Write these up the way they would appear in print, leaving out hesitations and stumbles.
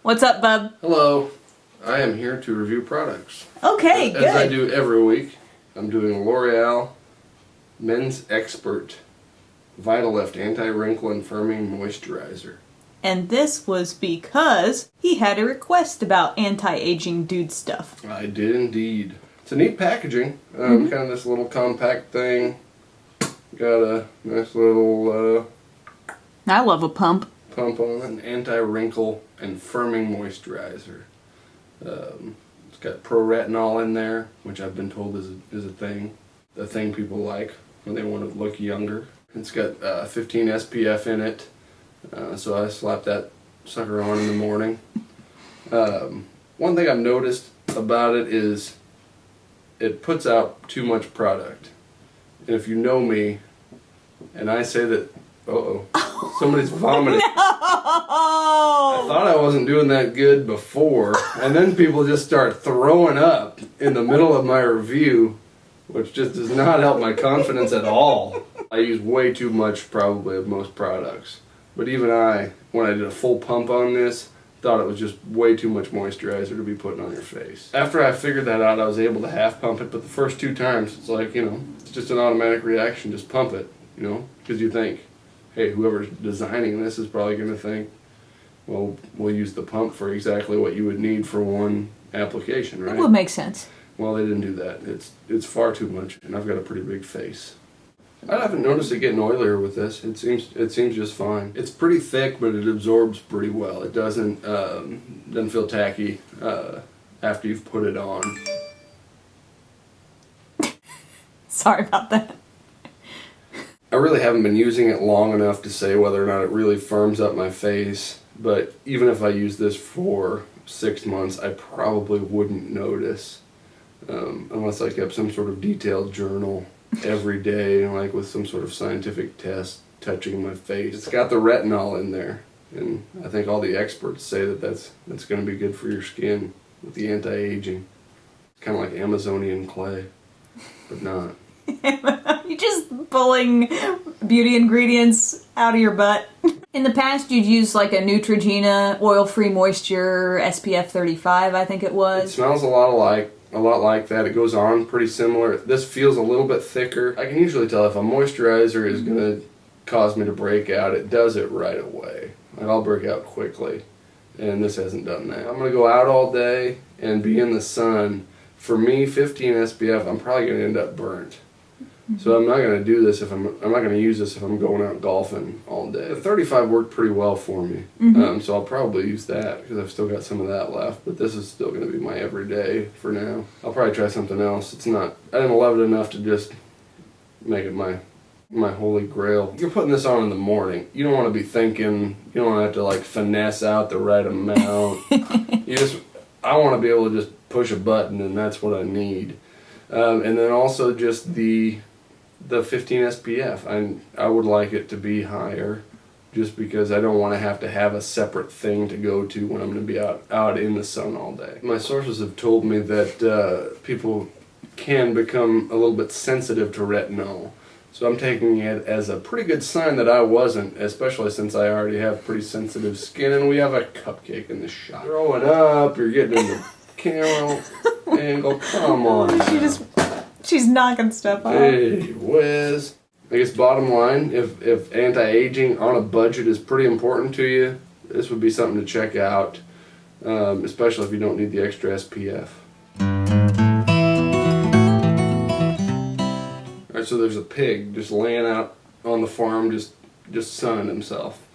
What's up, bub? Hello. I am here to review products. Okay, good. As I do every week, I'm doing L'Oreal Men's Expert Vita Anti-Wrinkle and Firming Moisturizer. And this was because he had a request about anti-aging dude stuff. I did indeed. It's a neat packaging. Kind of this little compact thing. Got a nice little I love a pump. Pump on it. An anti-wrinkle and firming moisturizer. It's got pro-retinol in there, which I've been told is a thing. The thing people like when they want to look younger. It's got 15 SPF in it. So I slap that sucker on in the morning. One thing I've noticed about it is it puts out too much product. And if you know me, and I say that, somebody's vomiting. No! I thought I wasn't doing that good before, and then people just start throwing up in the middle of my review, which just does not help my confidence at all. I use way too much probably of most products. But even I, when I did a full pump on this, thought it was just way too much moisturizer to be putting on your face. After I figured that out, I was able to half pump it, but the first 2 times, it's like, it's just an automatic reaction, just pump it, because you think, hey, whoever's designing this is probably going to think, well, we'll use the pump for exactly what you would need for one application, right? It would make sense. Well, they didn't do that. It's far too much, and I've got a pretty big face. I haven't noticed it getting oilier with this. It seems just fine. It's pretty thick, but it absorbs pretty well. It doesn't feel tacky after you've put it on. Sorry about that. I really haven't been using it long enough to say whether or not it really firms up my face, but even if I use this for 6 months, I probably wouldn't notice unless I kept some sort of detailed journal every day, like with some sort of scientific test touching my face. It's got the retinol in there, and I think all the experts say that that's going to be good for your skin with the anti-aging. It's kind of like Amazonian clay, but not. You're just pulling beauty ingredients out of your butt. In the past, you'd use like a Neutrogena oil-free moisture SPF 35, I think it was. It smells a lot like that. It goes on pretty similar. This feels a little bit thicker. I can usually tell if a moisturizer is going to cause me to break out. It does it right away. Like, I'll break out quickly, and this hasn't done that. I'm going to go out all day and be in the sun. For me, 15 SPF, I'm probably going to end up burnt. So I'm not going to do this I'm not going to use this if I'm going out golfing all day. The 35 worked pretty well for me, so I'll probably use that because I've still got some of that left. But this is still going to be my everyday for now. I'll probably try something else. I didn't love it enough to just make it my holy grail. You're putting this on in the morning. You don't want to be thinking. You don't have to like finesse out the right amount. I want to be able to just push a button, and that's what I need. And then also just the 15 SPF. I would like it to be higher just because I don't want to have a separate thing to go to when I'm going to be out in the sun all day. My sources have told me that people can become a little bit sensitive to retinol. So I'm taking it as a pretty good sign that I wasn't, especially since I already have pretty sensitive skin and we have a cupcake in the shot. Throwing up, you're getting in the camera angle, come on. She's knocking stuff off. Hey, whiz. I guess bottom line, if anti-aging on a budget is pretty important to you, this would be something to check out, especially if you don't need the extra SPF. Alright, so there's a pig just laying out on the farm, just sunning himself.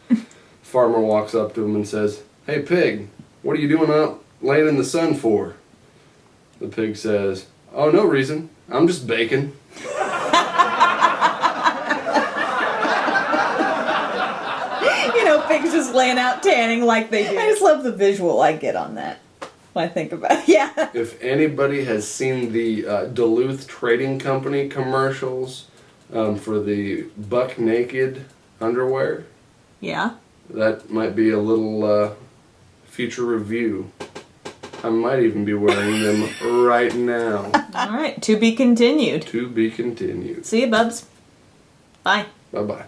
Farmer walks up to him and says, "Hey pig, what are you doing out laying in the sun for?" The pig says, "Oh, no reason. I'm just baking." Pigs just laying out tanning like they do. I just love the visual I get on that when I think about it. Yeah. If anybody has seen the Duluth Trading Company commercials for the Buck Naked underwear, yeah, that might be a little future review. I might even be wearing them right now. All right, to be continued. To be continued. See you, bubs. Bye. Bye-bye.